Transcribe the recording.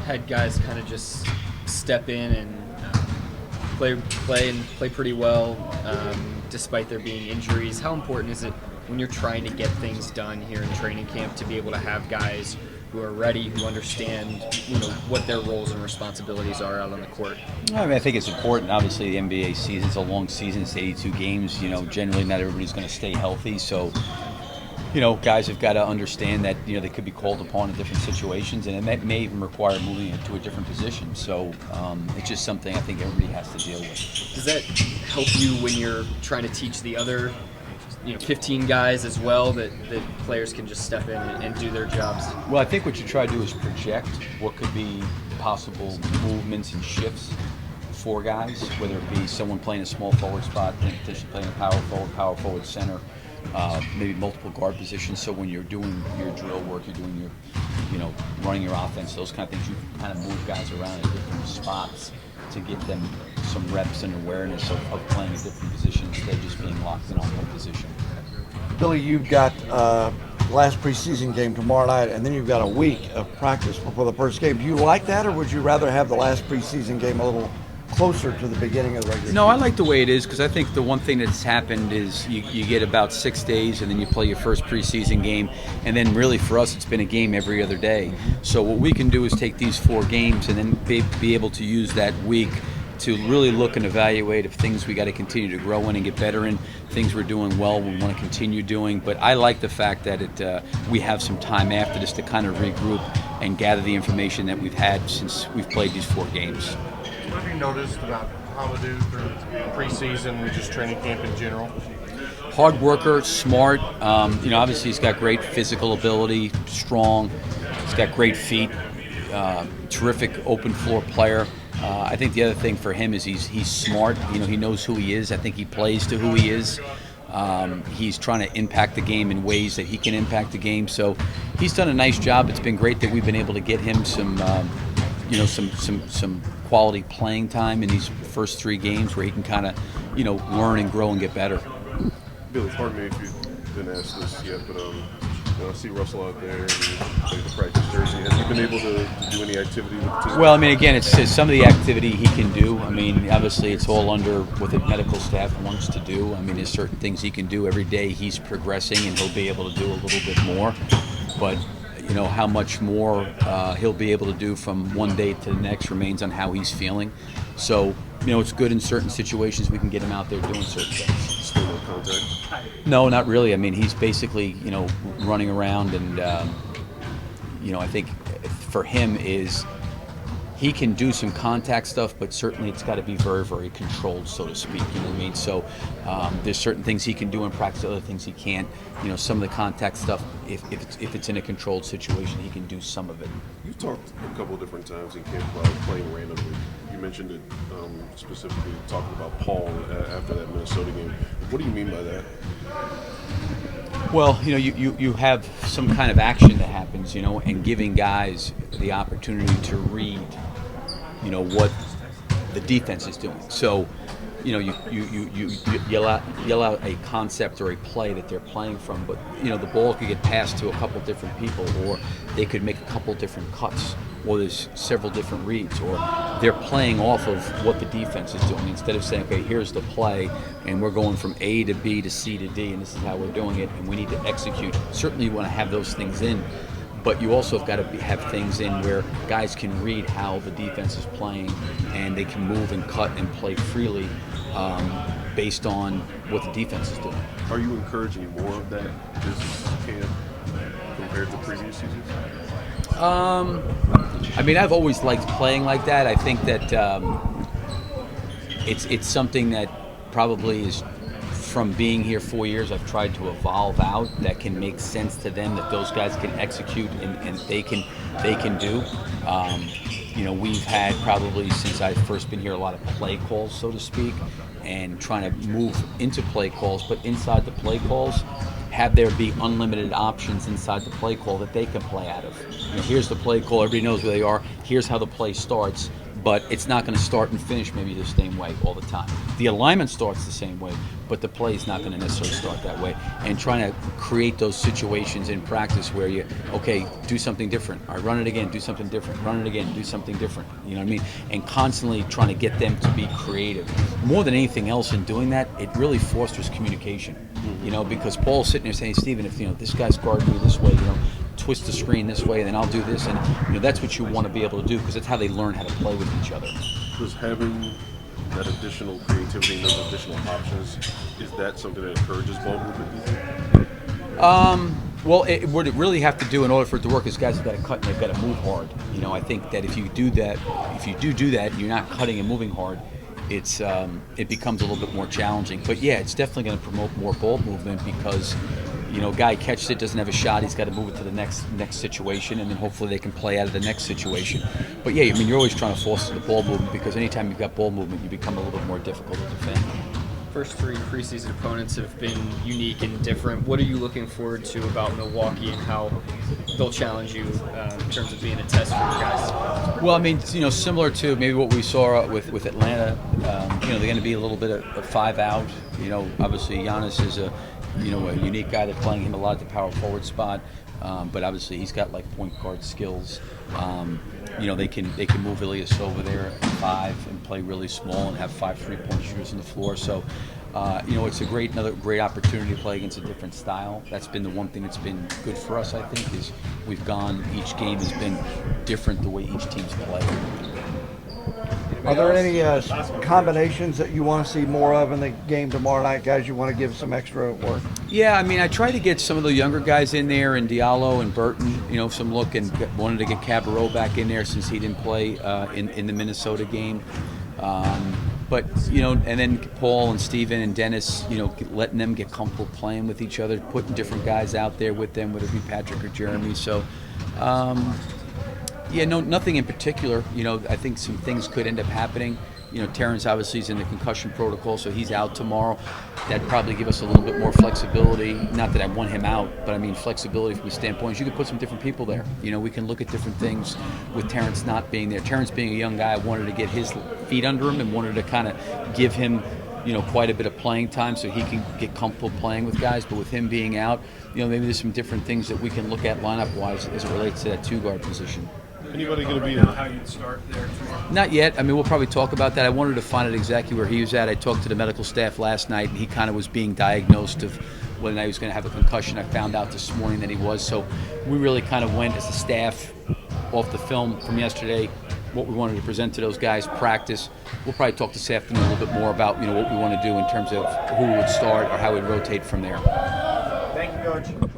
had guys kind of just step in and play pretty well despite there being injuries. How important is it when you're trying to get things done here in training camp to be able to have guys who are ready, who understand, what their roles and responsibilities are out on the court? I mean, I think it's important. Obviously, the NBA season's a long season. It's 82 games. Generally not everybody's going to stay healthy. So, guys have got to understand that, they could be called upon in different situations, and it may even require moving into a different position. So it's just something I think everybody has to deal with. Does that help you when you're trying to teach the other 15 guys as well, that players can just step in and do their jobs? Well, I think what you try to do is project what could be possible movements and shifts for guys, whether it be someone playing a small forward spot, then potentially playing a power forward center, maybe multiple guard positions. So when you're doing your drill work, you're doing your, running your offense, those kind of things, you kind of move guys around in different spots to get them some reps and awareness of playing a different position instead of just being locked in on one position. Billy, you've got last preseason game tomorrow night, and then you've got a week of practice before the first game. Do you like that, or would you rather have the last preseason game a little closer to the beginning of the regular season? No, I like the way it is, because I think the one thing that's happened is you get about 6 days, and then you play your first preseason game, and then really for us it's been a game every other day. So what we can do is take these 4 games and then be able to use that week to really look and evaluate if things we got to continue to grow in and get better in, things we're doing well we want to continue doing. But I like the fact that we have some time after this to kind of regroup and gather the information that we've had since we've played these 4 games. What have you noticed about Holiday through preseason and just training camp in general? Hard worker, smart. Obviously he's got great physical ability, strong. He's got great feet. Terrific open floor player. I think the other thing for him is he's smart. He knows who he is. I think he plays to who he is. He's trying to impact the game in ways that he can impact the game. So he's done a nice job. It's been great that we've been able to get him some quality playing time in these first 3 games where he can kind of, learn and grow and get better. Billy, pardon me if you didn't ask this yet, but I see Russell out there in the practice jersey. Has he been able to do any activity with the team? Well, again, it's some of the activity he can do. Obviously it's all under what the medical staff wants to do. There's certain things he can do every day. He's progressing, and he'll be able to do a little bit more. But how much more he'll be able to do from one day to the next remains on how he's feeling. So, it's good in certain situations we can get him out there doing certain things. Still no contact? No, not really. He's basically, running around, and, I think for him is he can do some contact stuff, but certainly it's got to be very, very controlled, so to speak. So there's certain things he can do in practice, other things he can't. Some of the contact stuff, if it's in a controlled situation, he can do some of it. You've talked a couple of different times in camp about playing randomly. You mentioned it specifically talking about Paul after that Minnesota game. What do you mean by that? Well, you have some kind of action that happens, and giving guys the opportunity to read, what the defense is doing. So, you yell out a concept or a play that they're playing from, but the ball could get passed to a couple different people, or they could make a couple different cuts, or there's several different reads, or they're playing off of what the defense is doing instead of saying, okay, here's the play, and we're going from A to B to C to D, and this is how we're doing it, and we need to execute. Certainly you want to have those things in, but you also have got to have things in where guys can read how the defense is playing, and they can move and cut and play freely based on what the defense is doing. Are you encouraging more of that this camp compared to previous seasons? I've always liked playing like that. I think that it's something that probably is, from being here 4 years, I've tried to evolve out that can make sense to them, that those guys can execute and they can do. We've had probably since I've first been here a lot of play calls, so to speak, and trying to move into play calls, but inside the play calls, have there be unlimited options inside the play call that they can play out of. Here's the play call, everybody knows where they are, here's how the play starts, but it's not going to start and finish maybe the same way all the time. The alignment starts the same way, but the play is not going to necessarily start that way. And trying to create those situations in practice where you, okay, do something different. All right, run it again, do something different. Run it again, do something different. You know what I mean? And constantly trying to get them to be creative. More than anything else in doing that, it really fosters communication. You know, because Paul's sitting there saying, Steven, if this guy's guarding me this way, twist the screen this way, and then I'll do this, and that's what you want to be able to do, because that's how they learn how to play with each other. Was having that additional creativity and those additional options, is that something that encourages ball movement, do you think? Well, what it really have to do in order for it to work is guys have got to cut and they've got to move hard. I think that if you do that, you're not cutting and moving hard, it becomes a little bit more challenging. But yeah, it's definitely going to promote more ball movement, because guy catches it, doesn't have a shot, he's got to move it to the next situation, and then hopefully they can play out of the next situation. But yeah, you're always trying to foster the ball movement, because anytime you've got ball movement, you become a little bit more difficult to defend. First 3 preseason opponents have been unique and different. What are you looking forward to about Milwaukee and how they'll challenge you in terms of being a test for your guys? Well, similar to maybe what we saw with Atlanta, they're going to be a little bit of 5 out. Obviously Giannis is a unique guy. They're playing him a lot at the power forward spot, but obviously he's got like point guard skills. They can move Ilias over there at 5 and play really small and have 5 3-point shooters on the floor. So, it's another great opportunity to play against a different style. That's been the one thing that's been good for us, I think, is each game has been different the way each team's played. Are there any combinations that you want to see more of in the game tomorrow night, guys? You want to give some extra work? Yeah, I try to get some of the younger guys in there, and Diallo and Burton, some look, and wanted to get Cabarrot back in there since he didn't play in the Minnesota game. But, and then Paul and Steven and Dennis, letting them get comfortable playing with each other, putting different guys out there with them, whether it be Patrick or Jeremy. So, yeah, no, nothing in particular. I think some things could end up happening. Terrence obviously is in the concussion protocol, so he's out tomorrow. That'd probably give us a little bit more flexibility. Not that I want him out, but flexibility from the standpoint, you could put some different people there. We can look at different things with Terrence not being there. Terrence being a young guy, wanted to get his feet under him and wanted to kind of give him quite a bit of playing time so he can get comfortable playing with guys. But with him being out, maybe there's some different things that we can look at lineup-wise as it relates to that 2-guard position. Anybody going to be how you'd start there tomorrow? Not yet. We'll probably talk about that. I wanted to find out exactly where he was at. I talked to the medical staff last night, and he kind of was being diagnosed of whether or not he was going to have a concussion. I found out this morning that he was. So we really kind of went as a staff off the film from yesterday, what we wanted to present to those guys, practice. We'll probably talk this afternoon a little bit more about what we want to do in terms of who would start or how we'd rotate from there. Thank you, Coach.